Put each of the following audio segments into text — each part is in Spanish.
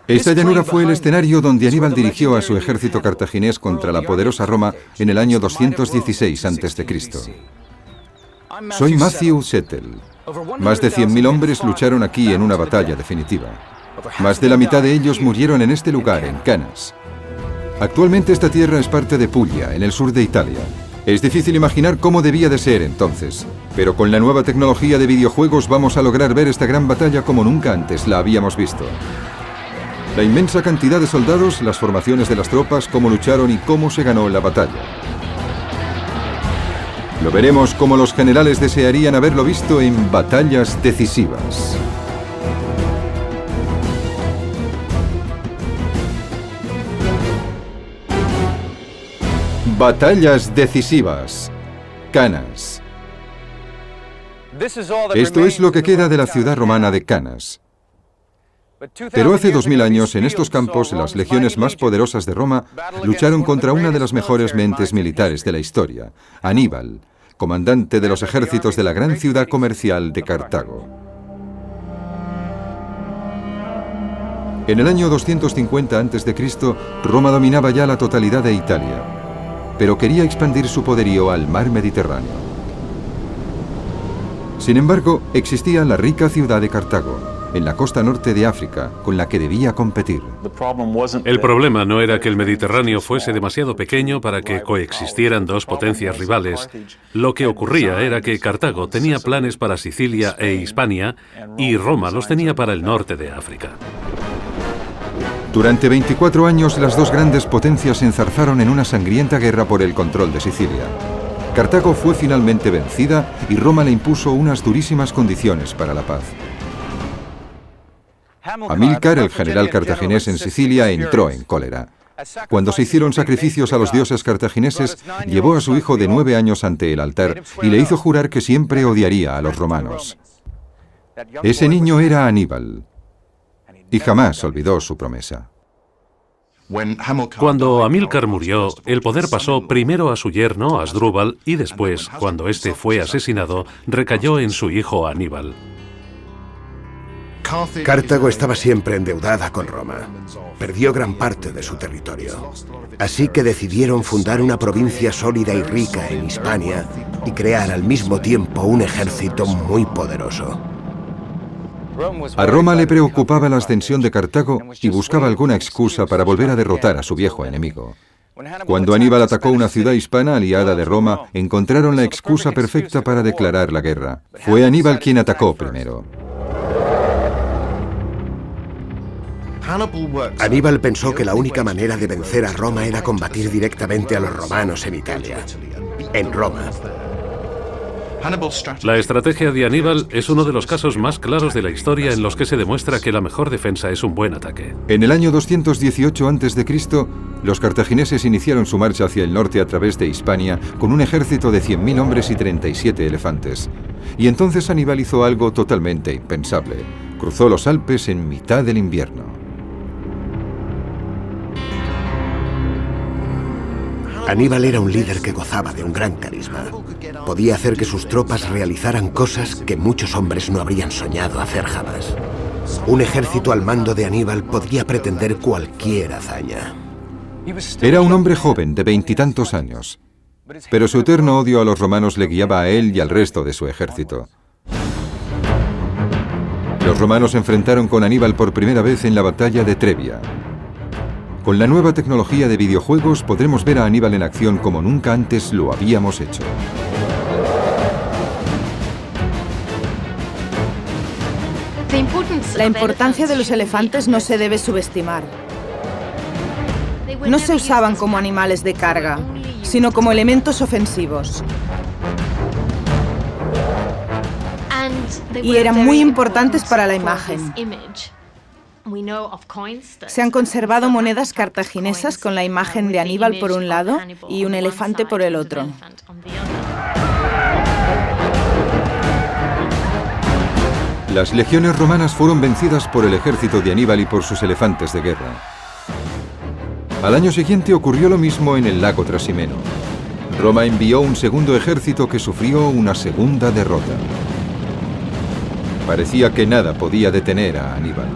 Esta llanura fue el escenario donde Aníbal dirigió a su ejército cartaginés contra la poderosa Roma en el año 216 a.C. Soy Matthew Settle. Más de 100.000 hombres lucharon aquí en una batalla definitiva. Más de la mitad de ellos murieron en este lugar, en Canas. Actualmente esta tierra es parte de Puglia, en el sur de Italia. Es difícil imaginar cómo debía de ser entonces, pero con la nueva tecnología de videojuegos vamos a lograr ver esta gran batalla como nunca antes la habíamos visto. La inmensa cantidad de soldados, las formaciones de las tropas, cómo lucharon y cómo se ganó la batalla. Lo veremos como los generales desearían haberlo visto en batallas decisivas. Batallas decisivas. Canas. Esto es lo que queda de la ciudad romana de Canas. Pero hace 2000 años, en estos campos, las legiones más poderosas de Roma lucharon contra una de las mejores mentes militares de la historia, Aníbal, comandante de los ejércitos de la gran ciudad comercial de Cartago. En el año 250 a.C., Roma dominaba ya la totalidad de Italia, pero quería expandir su poderío al mar Mediterráneo. Sin embargo, existía la rica ciudad de Cartago, en la costa norte de África, con la que debía competir. El problema no era que el Mediterráneo fuese demasiado pequeño para que coexistieran dos potencias rivales. Lo que ocurría era que Cartago tenía planes para Sicilia e Hispania y Roma los tenía para el norte de África. Durante 24 años, las dos grandes potencias se enzarzaron en una sangrienta guerra por el control de Sicilia. Cartago fue finalmente vencida y Roma le impuso unas durísimas condiciones para la paz. Amílcar, el general cartaginés en Sicilia, entró en cólera. Cuando se hicieron sacrificios a los dioses cartagineses, llevó a su hijo de 9 años ante el altar y le hizo jurar que siempre odiaría a los romanos. Ese niño era Aníbal, y jamás olvidó su promesa. Cuando Amílcar murió, el poder pasó primero a su yerno, Asdrúbal, y después, cuando este fue asesinado, recayó en su hijo Aníbal. Cartago estaba siempre endeudada con Roma. Perdió gran parte de su territorio. Así que decidieron fundar una provincia sólida y rica en Hispania y crear al mismo tiempo un ejército muy poderoso. A Roma le preocupaba la ascensión de Cartago y buscaba alguna excusa para volver a derrotar a su viejo enemigo. Cuando Aníbal atacó una ciudad hispana aliada de Roma, encontraron la excusa perfecta para declarar la guerra. Fue Aníbal quien atacó primero. Aníbal pensó que la única manera de vencer a Roma era combatir directamente a los romanos en Italia, en Roma. La estrategia de Aníbal es uno de los casos más claros de la historia en los que se demuestra que la mejor defensa es un buen ataque. En el año 218 a.C., los cartagineses iniciaron su marcha hacia el norte a través de Hispania con un ejército de 100.000 hombres y 37 elefantes. Y entonces Aníbal hizo algo totalmente impensable. Cruzó los Alpes en mitad del invierno. Aníbal era un líder que gozaba de un gran carisma. Podía hacer que sus tropas realizaran cosas que muchos hombres no habrían soñado hacer jamás. Un ejército al mando de Aníbal podía pretender cualquier hazaña. Era un hombre joven, de 20 y tantos años, pero su eterno odio a los romanos le guiaba a él y al resto de su ejército. Los romanos se enfrentaron con Aníbal por primera vez en la batalla de Trebia. Con la nueva tecnología de videojuegos podremos ver a Aníbal en acción como nunca antes lo habíamos hecho. La importancia de los elefantes no se debe subestimar. No se usaban como animales de carga, sino como elementos ofensivos. Y eran muy importantes para la imagen. Se han conservado monedas cartaginesas con la imagen de Aníbal por un lado y un elefante por el otro. Las legiones romanas fueron vencidas por el ejército de Aníbal y por sus elefantes de guerra. Al año siguiente ocurrió lo mismo en el lago Trasimeno. Roma envió un segundo ejército que sufrió una segunda derrota. Parecía que nada podía detener a Aníbal.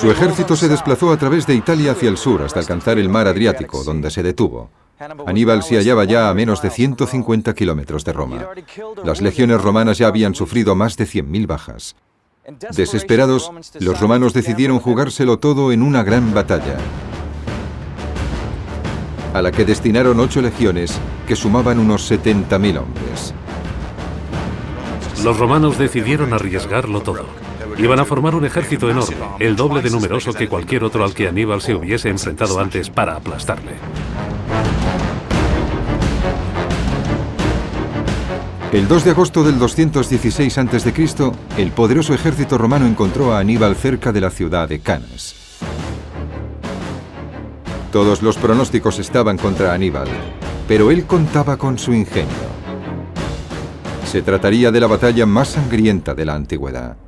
Su ejército se desplazó a través de Italia hacia el sur hasta alcanzar el mar Adriático, donde se detuvo. Aníbal se hallaba ya a menos de 150 kilómetros de Roma. Las legiones romanas ya habían sufrido más de 100.000 bajas. Desesperados, los romanos decidieron jugárselo todo en una gran batalla, a la que destinaron 8 legiones que sumaban unos 70.000 hombres. Los romanos decidieron arriesgarlo todo. Iban a formar un ejército enorme, el doble de numeroso que cualquier otro al que Aníbal se hubiese enfrentado antes para aplastarle. El 2 de agosto del 216 a.C., el poderoso ejército romano encontró a Aníbal cerca de la ciudad de Canas. Todos los pronósticos estaban contra Aníbal, pero él contaba con su ingenio. Se trataría de la batalla más sangrienta de la antigüedad.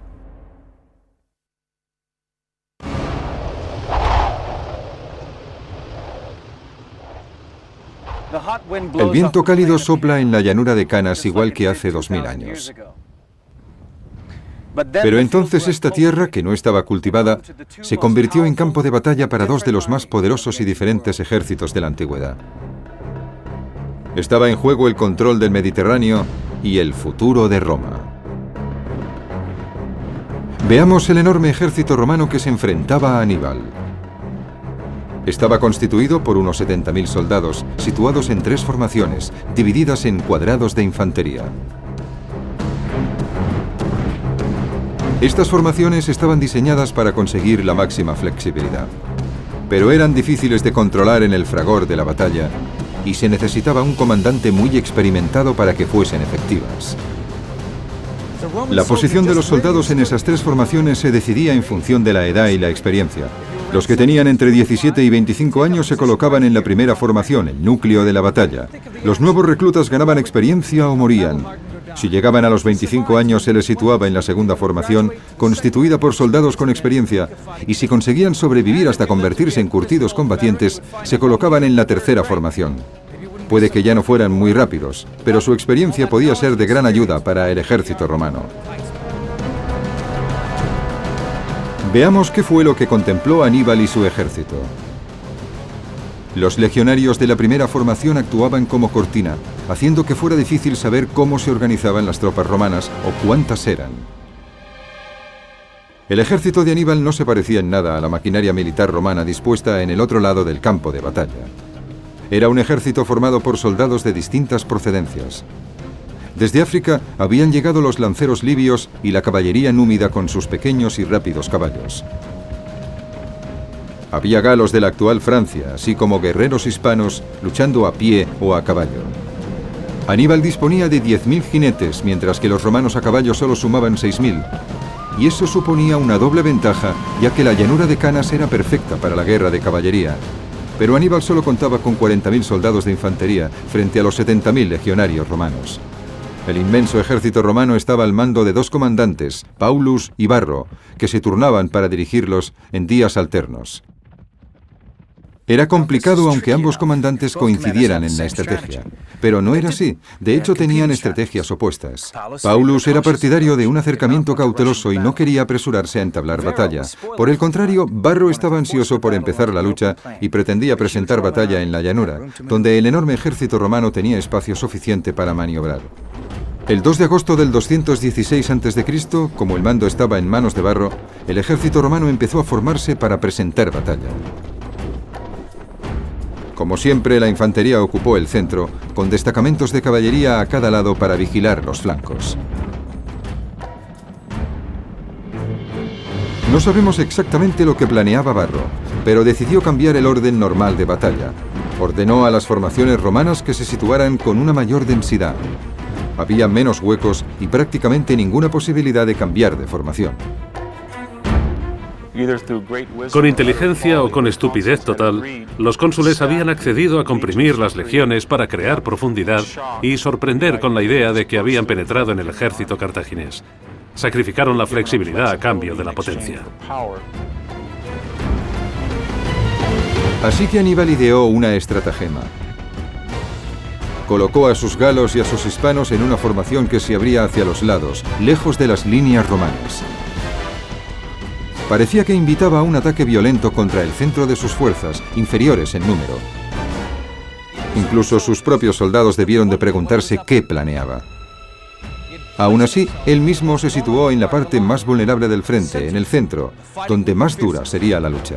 El viento cálido sopla en la llanura de Canas igual que hace 2000 años. Pero entonces esta tierra, que no estaba cultivada, se convirtió en campo de batalla para dos de los más poderosos y diferentes ejércitos de la antigüedad. Estaba en juego el control del Mediterráneo y el futuro de Roma. Veamos el enorme ejército romano que se enfrentaba a Aníbal. Estaba constituido por unos 70.000 soldados, situados en 3 formaciones, divididas en cuadrados de infantería. Estas formaciones estaban diseñadas para conseguir la máxima flexibilidad, pero eran difíciles de controlar en el fragor de la batalla y se necesitaba un comandante muy experimentado para que fuesen efectivas. La posición de los soldados en esas 3 formaciones se decidía en función de la edad y la experiencia. Los que tenían entre 17 y 25 años se colocaban en la primera formación, el núcleo de la batalla. Los nuevos reclutas ganaban experiencia o morían. Si llegaban a los 25 años se les situaba en la segunda formación, constituida por soldados con experiencia, y si conseguían sobrevivir hasta convertirse en curtidos combatientes, se colocaban en la tercera formación. Puede que ya no fueran muy rápidos, pero su experiencia podía ser de gran ayuda para el ejército romano. Veamos qué fue lo que contempló Aníbal y su ejército. Los legionarios de la primera formación actuaban como cortina, haciendo que fuera difícil saber cómo se organizaban las tropas romanas o cuántas eran. El ejército de Aníbal no se parecía en nada a la maquinaria militar romana dispuesta en el otro lado del campo de batalla. Era un ejército formado por soldados de distintas procedencias. Desde África habían llegado los lanceros libios y la caballería númida con sus pequeños y rápidos caballos. Había galos de la actual Francia, así como guerreros hispanos luchando a pie o a caballo. Aníbal disponía de 10.000 jinetes, mientras que los romanos a caballo solo sumaban 6.000. Y eso suponía una doble ventaja, ya que la llanura de Canas era perfecta para la guerra de caballería. Pero Aníbal solo contaba con 40.000 soldados de infantería frente a los 70.000 legionarios romanos. El inmenso ejército romano estaba al mando de 2 comandantes, Paulus y Varro, que se turnaban para dirigirlos en días alternos. Era complicado aunque ambos comandantes coincidieran en la estrategia, pero no era así. De hecho, tenían estrategias opuestas. Paulus era partidario de un acercamiento cauteloso y no quería apresurarse a entablar batalla. Por el contrario, Varro estaba ansioso por empezar la lucha y pretendía presentar batalla en la llanura, donde el enorme ejército romano tenía espacio suficiente para maniobrar. El 2 de agosto del 216 a.C., como el mando estaba en manos de Varro, el ejército romano empezó a formarse para presentar batalla. Como siempre, la infantería ocupó el centro, con destacamentos de caballería a cada lado para vigilar los flancos. No sabemos exactamente lo que planeaba Varro, pero decidió cambiar el orden normal de batalla. Ordenó a las formaciones romanas que se situaran con una mayor densidad. Había menos huecos y prácticamente ninguna posibilidad de cambiar de formación. Con inteligencia o con estupidez total, los cónsules habían accedido a comprimir las legiones para crear profundidad y sorprender con la idea de que habían penetrado en el ejército cartaginés. Sacrificaron la flexibilidad a cambio de la potencia. Así que Aníbal ideó una estratagema. Colocó a sus galos y a sus hispanos en una formación que se abría hacia los lados, lejos de las líneas romanas. Parecía que invitaba a un ataque violento contra el centro de sus fuerzas, inferiores en número. Incluso sus propios soldados debieron de preguntarse qué planeaba. Aún así, él mismo se situó en la parte más vulnerable del frente, en el centro, donde más dura sería la lucha.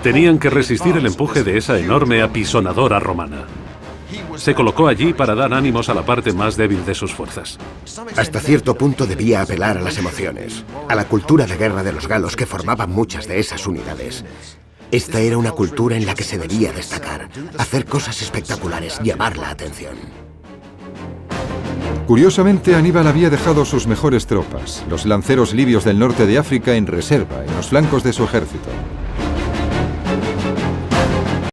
Tenían que resistir el empuje de esa enorme apisonadora romana. Se colocó allí para dar ánimos a la parte más débil de sus fuerzas. Hasta cierto punto debía apelar a las emociones, a la cultura de guerra de los galos que formaban muchas de esas unidades. Esta era una cultura en la que se debía destacar, hacer cosas espectaculares, llamar la atención. Curiosamente, Aníbal había dejado sus mejores tropas, los lanceros libios del norte de África, en reserva, en los flancos de su ejército.